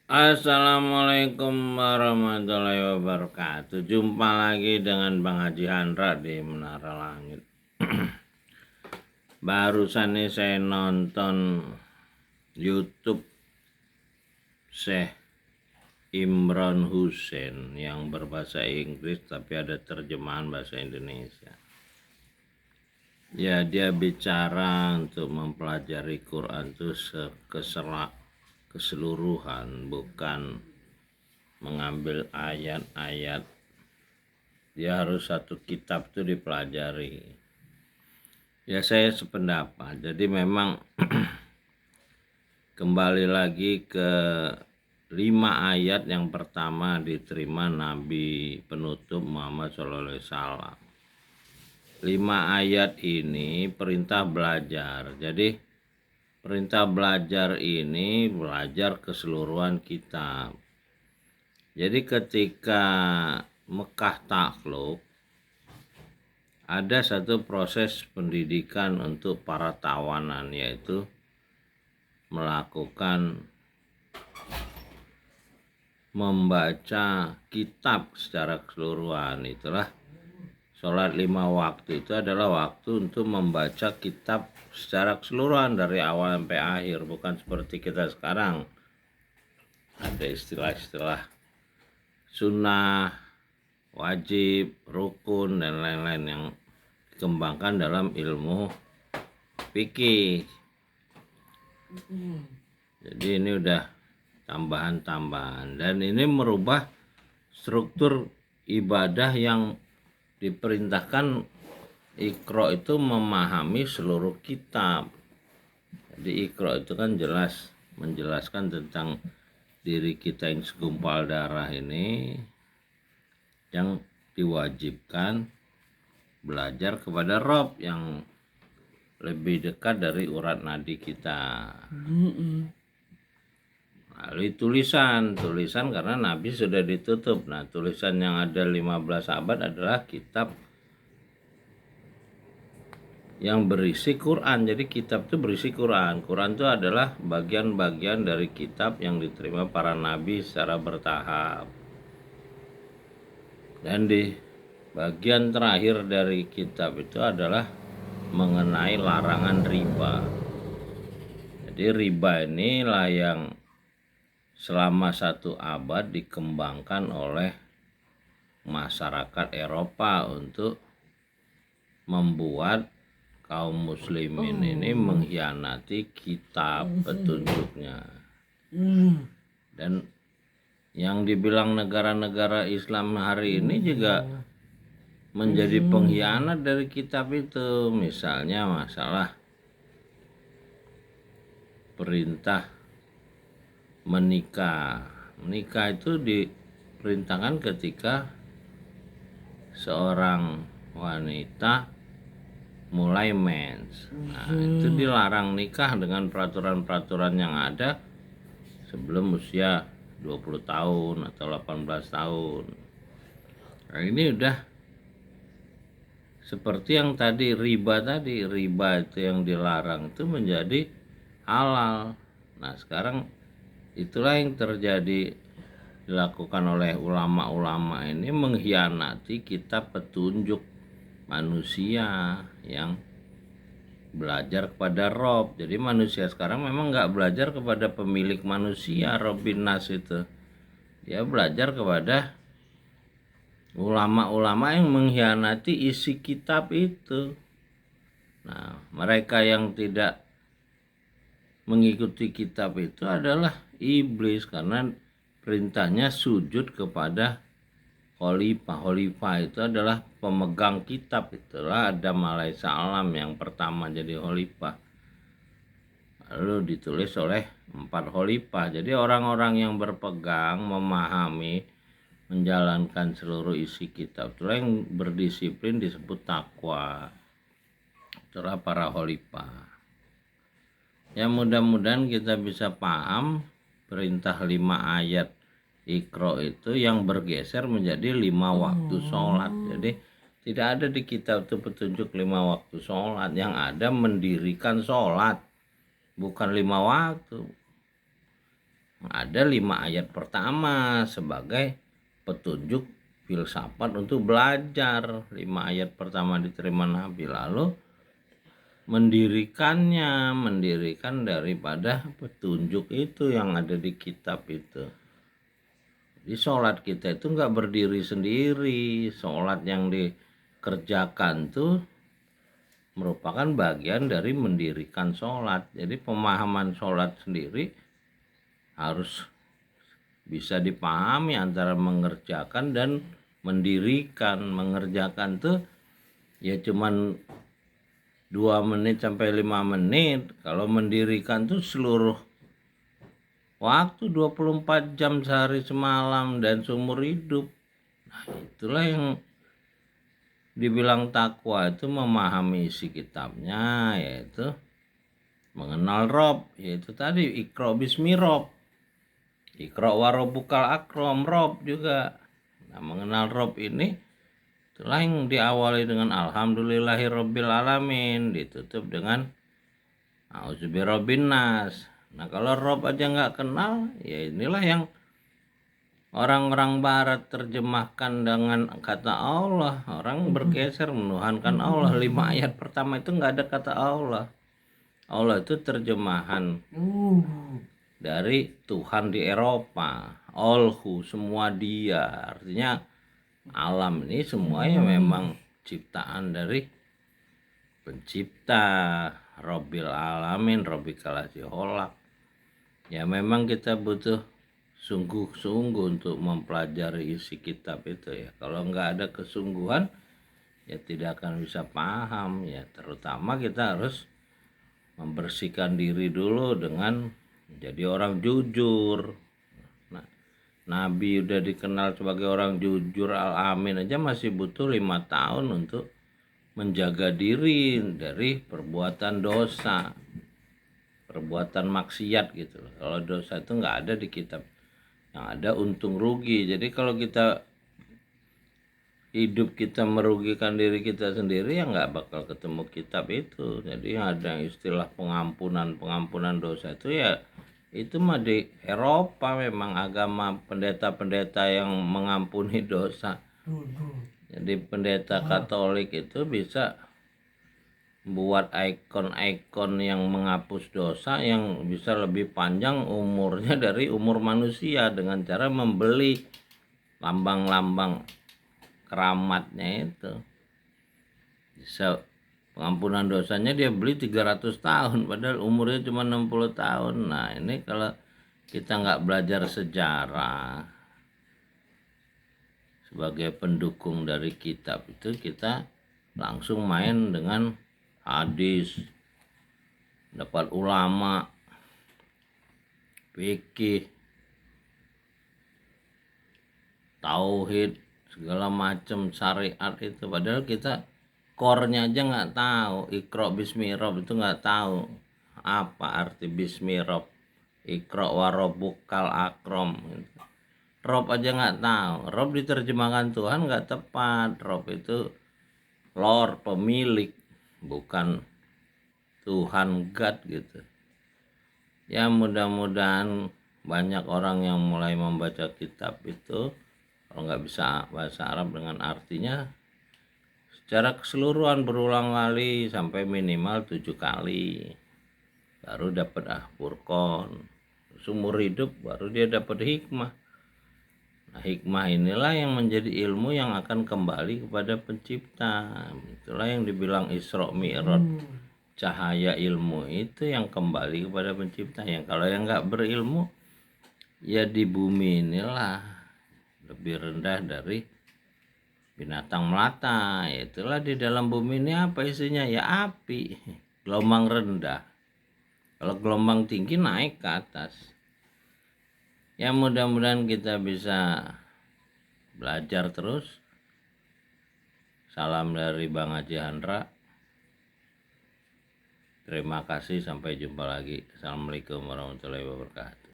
Assalamualaikum warahmatullahi wabarakatuh. Jumpa lagi dengan Bang Haji Handra di Menara Langit. Barusan nih saya nonton YouTube Syekh Imran Hussein yang berbahasa Inggris tapi ada terjemahan bahasa Indonesia. Ya, dia bicara untuk mempelajari Quran itu keseluruhan, bukan mengambil ayat-ayat. Dia harus satu kitab itu dipelajari. Ya, saya sependapat. Jadi memang kembali lagi ke 5 ayat yang pertama diterima Nabi penutup Muhammad SAW. 5 ayat ini perintah belajar. Jadi perintah belajar ini belajar keseluruhan kitab. Jadi ketika Mekah takluk, ada satu proses pendidikan untuk para tawanan, yaitu melakukan membaca kitab secara keseluruhan. Itulah sholat 5 waktu itu adalah waktu untuk membaca kitab secara keseluruhan dari awal sampai akhir, bukan seperti kita sekarang ada istilah-istilah sunnah, wajib, rukun, dan lain-lain yang dikembangkan dalam ilmu fikih. Jadi ini udah tambahan-tambahan, dan ini merubah struktur ibadah yang diperintahkan Iqra itu memahami seluruh kitab. Jadi Iqra itu kan jelas menjelaskan tentang diri kita yang segumpal darah ini, yang diwajibkan belajar kepada Rob yang lebih dekat dari urat nadi kita. Lalu tulisan karena Nabi sudah ditutup. Nah, tulisan yang ada 15 abad adalah kitab yang berisi Quran. Jadi kitab itu berisi Quran. Quran itu adalah bagian-bagian dari kitab yang diterima para nabi secara bertahap. Dan di bagian terakhir dari kitab itu adalah mengenai larangan riba. Jadi riba inilah yang selama 1 abad dikembangkan oleh masyarakat Eropa untuk membuat kaum muslimin ini mengkhianati kitab petunjuknya. Dan yang dibilang negara-negara Islam hari ini juga menjadi pengkhianat dari kitab itu. Misalnya masalah perintah menikah. Menikah itu diperintahkan ketika seorang wanita mulai mens. Nah, itu dilarang nikah dengan peraturan-peraturan yang ada sebelum usia 20 tahun atau 18 tahun. Nah, ini udah seperti yang tadi riba itu yang dilarang itu menjadi halal. Nah, sekarang itulah yang terjadi dilakukan oleh ulama-ulama ini, mengkhianati kitab petunjuk manusia yang belajar kepada Rob. Jadi manusia sekarang memang nggak belajar kepada pemilik manusia, Robin Nas itu. Dia belajar kepada ulama-ulama yang mengkhianati isi kitab itu. Nah, mereka yang tidak mengikuti kitab itu adalah iblis, karena perintahnya sujud kepada khalifah. Khalifah itu adalah pemegang kitab. Itulah Adam alaihissalam yang pertama jadi khalifah, lalu ditulis oleh 4 khalifah. Jadi orang-orang yang berpegang, memahami, menjalankan seluruh isi kitab, itulah yang berdisiplin, disebut takwa. Itulah para khalifah. Ya, mudah-mudahan kita bisa paham perintah 5 ayat Iqra itu yang bergeser menjadi 5 waktu sholat. Jadi tidak ada di kitab itu petunjuk 5 waktu sholat. Yang ada mendirikan sholat, bukan 5 waktu. ada 5 ayat pertama sebagai petunjuk filsafat untuk belajar. 5 ayat pertama diterima Nabi, lalu mendirikan daripada petunjuk itu yang ada di kitab itu. Di sholat kita itu nggak berdiri sendiri. Sholat yang dikerjakan tuh merupakan bagian dari mendirikan sholat. Jadi pemahaman sholat sendiri harus bisa dipahami antara mengerjakan dan mendirikan. Mengerjakan tuh ya cuman 2 menit sampai 5 menit. Kalau mendirikan tuh seluruh waktu 24 jam sehari semalam dan seumur hidup. Nah, itulah yang dibilang takwa itu memahami isi kitabnya, yaitu mengenal Rob, yaitu tadi Iqra bismi Rob. Iqra warobukal akram, Rob juga. Nah, mengenal Rob ini itulah yang diawali dengan alhamdulillahirabbil alamin, ditutup dengan auzubirobbin nas. Nah, kalau Rob aja nggak kenal, ya inilah yang orang-orang barat terjemahkan dengan kata Allah. Orang bergeser menuhankan Allah. 5 ayat pertama itu nggak ada kata Allah. Allah itu terjemahan dari Tuhan di Eropa. Alhu, semua dia. Artinya alam ini semuanya memang ciptaan dari pencipta, Robbil alamin, Robbikal holak. Ya memang kita butuh sungguh-sungguh untuk mempelajari isi kitab itu ya. Kalau nggak ada kesungguhan ya tidak akan bisa paham ya. Terutama kita harus membersihkan diri dulu dengan menjadi orang jujur. Nah, Nabi udah dikenal sebagai orang jujur al-amin aja masih butuh 5 tahun untuk menjaga diri dari perbuatan dosa, perbuatan maksiat gitu. Kalau dosa itu nggak ada di kitab, yang ada untung rugi. Jadi kalau kita hidup kita merugikan diri kita sendiri ya nggak bakal ketemu kitab itu. Jadi ada istilah pengampunan dosa itu ya itu mah di Eropa, memang agama pendeta-pendeta yang mengampuni dosa. Jadi pendeta Katolik itu bisa buat ikon-ikon yang menghapus dosa yang bisa lebih panjang umurnya dari umur manusia dengan cara membeli lambang-lambang keramatnya itu. Bisa pengampunan dosanya dia beli 300 tahun padahal umurnya cuma 60 tahun. Nah, ini kalau kita nggak belajar sejarah sebagai pendukung dari kitab itu, kita langsung main dengan hadis, dapat ulama, fikih, tauhid, segala macam syariat itu. Padahal kita core-nya aja nggak tahu. Iqra bismi Rob itu nggak tahu apa arti bismi Rob. Iqra warobukal akram. Rob aja nggak tahu. Rob diterjemahkan Tuhan nggak tepat. Rob itu Lord, pemilik, bukan Tuhan God gitu. Ya mudah-mudahan banyak orang yang mulai membaca kitab itu, kalau nggak bisa bahasa Arab dengan artinya secara keseluruhan berulang kali sampai minimal 7 kali baru dapat Furqan. Seumur hidup baru dia dapat hikmah. Nah, hikmah inilah yang menjadi ilmu yang akan kembali kepada pencipta. Itulah yang dibilang Isra Mi'raj. Cahaya ilmu itu yang kembali kepada pencipta. Yang kalau yang nggak berilmu ya di bumi inilah lebih rendah dari binatang melata. Itulah di dalam bumi ini apa isinya? Ya api, gelombang rendah. Kalau gelombang tinggi naik ke atas. Ya mudah-mudahan kita bisa belajar terus. Salam dari Bang Haji Handra. Terima kasih, sampai jumpa lagi. Assalamualaikum warahmatullahi wabarakatuh.